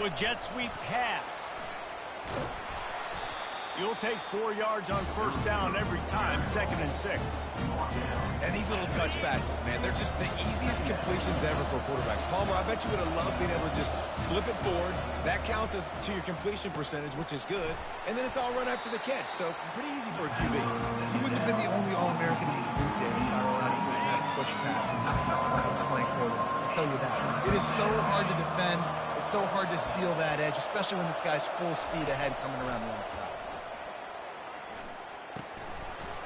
With jet sweep pass. You'll take 4 yards on first down every time, 2nd and 6. And these little touch passes, man, they're just the easiest completions ever for quarterbacks. Palmer, I bet you would have loved being able to just flip it forward. That counts as to your completion percentage, which is good. And then it's all run after the catch, so pretty easy for a QB. He wouldn't have been the only All-American in his booth, David, if I were allowed to have push passes when I was playing quarterback. I'll tell you that. It is so hard to defend. It's so hard to seal that edge, especially when this guy's full speed ahead coming around the outside.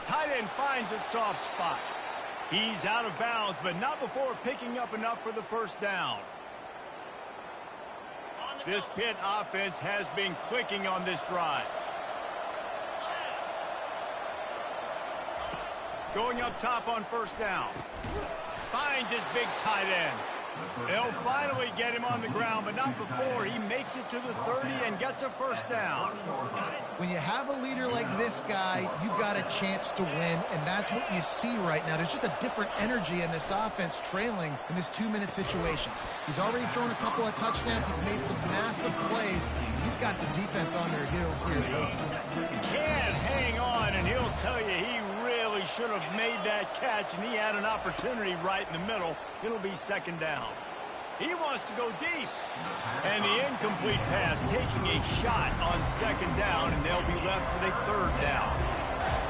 Tight end finds a soft spot. He's out of bounds, but not before picking up enough for the first down. This Pitt offense has been clicking on this drive. Going up top on first down. Finds his big tight end. They'll finally get him on the ground, but not before he makes it to the 30 and gets a first down. When you have a leader like this guy, you've got a chance to win, and that's what you see right now. There's just a different energy in this offense trailing in this 2-minute situations. He's already thrown a couple of touchdowns. He's made some massive plays. He's got the defense on their heels here. Can't hang on, and he'll tell you he really should have made that catch, and he had an opportunity right in the middle. It'll be 2nd down. He wants to go deep. And the incomplete pass taking a shot on 2nd down, and they'll be left with a 3rd down.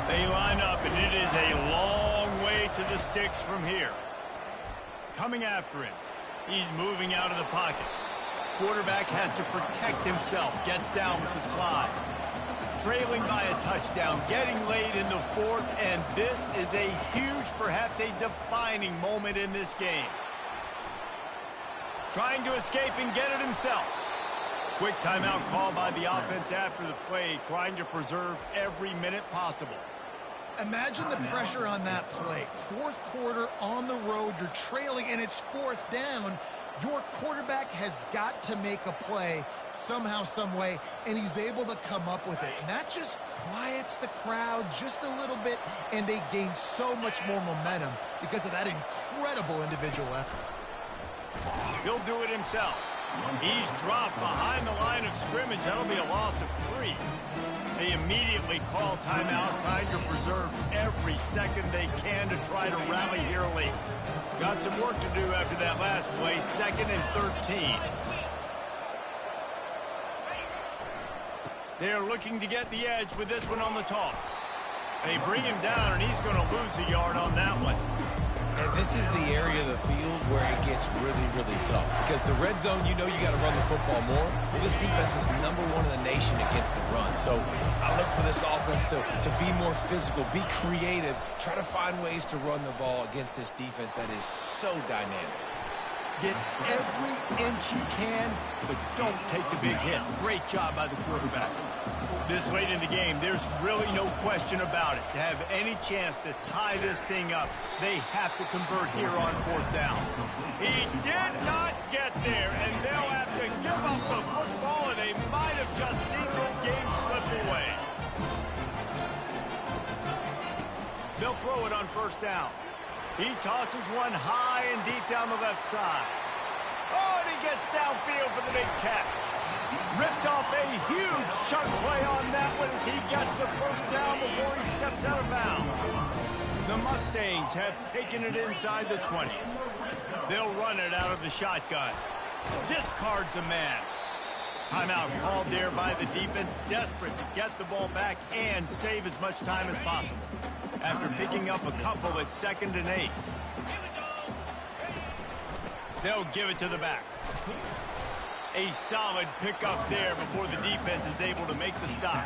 They line up, and it is a long way to the sticks from here. Coming after him. He's moving out of the pocket. Quarterback has to protect himself. Gets down with the slide. Trailing by a touchdown, getting late in the 4th, and this is a huge, perhaps a defining moment in this game. Trying to escape and get it himself. Quick timeout call by the offense after the play, trying to preserve every minute possible. Imagine the pressure on that play. 4th quarter on the road, you're trailing, and it's 4th down. Your quarterback has got to make a play somehow, some way, and he's able to come up with it. And that just quiets the crowd just a little bit, and they gain so much more momentum because of that incredible individual effort. He'll do it himself. He's dropped behind the line of scrimmage. That'll be a loss of 3. They immediately call timeout, trying to preserve every second they can to try to rally here late. Got some work to do after that last play, 2nd and 13. They're looking to get the edge with this one on the toss. They bring him down, and he's going to lose a yard on that one. And this is the area of the field where it gets really, really tough. Because the red zone, you know you got to run the football more. Well, this defense is #1 in the nation against the run. So I look for this offense to be more physical, be creative, try to find ways to run the ball against this defense that is so dynamic. Get every inch you can, but don't take the big hit. Great job by the quarterback. This late in the game, there's really no question about it. To have any chance to tie this thing up, they have to convert here on 4th down. He did not get there, and they'll have to give up the football, and they might have just seen this game slip away. They'll throw it on 1st down. He tosses one high and deep down the left side. Oh, and he gets downfield for the big catch. Ripped off a huge chunk play on that one as he gets the 1st down before he steps out of bounds. The Mustangs have taken it inside the 20. They'll run it out of the shotgun. Discards a man. Timeout called there by the defense, desperate to get the ball back and save as much time as possible. After picking up a couple at 2nd and 8. They'll give it to the back. A solid pickup there before the defense is able to make the stop.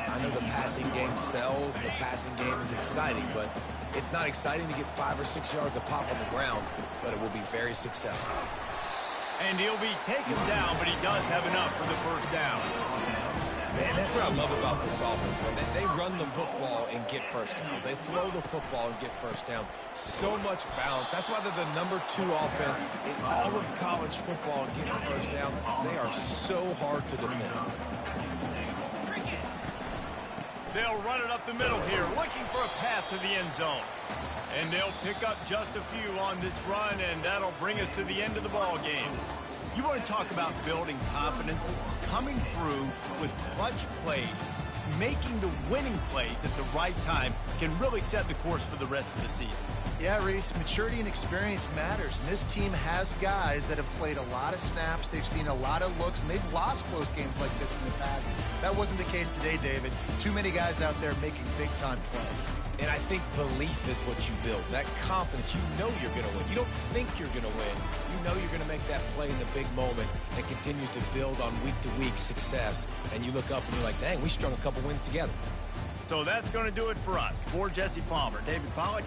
I know the passing game sells, the passing game is exciting, but it's not exciting to get 5 or 6 yards a pop on the ground, but it will be very successful. And he'll be taken down, but he does have enough for the first down. Man, that's what I love about this offense, man. They run the football and get first downs. They throw the football and get first down. So much balance. That's why they're the #2 offense in all of college football and getting first downs. They are so hard to defend. They'll run it up the middle here, looking for a path to the end zone. And they'll pick up just a few on this run, and that'll bring us to the end of the ball game. You want to talk about building confidence? Coming through with clutch plays, making the winning plays at the right time can really set the course for the rest of the season. Yeah, Reese, maturity and experience matters. And this team has guys that have played a lot of snaps. They've seen a lot of looks, and they've lost close games like this in the past. That wasn't the case today, David. Too many guys out there making big-time plays. And I think belief is what you build. That confidence, you know you're going to win. You don't think you're going to win. You know you're going to make that play in the big moment and continue to build on week-to-week success. And you look up and you're like, dang, we strung a couple wins together. So that's going to do it for us. For Jesse Palmer, David Pollack.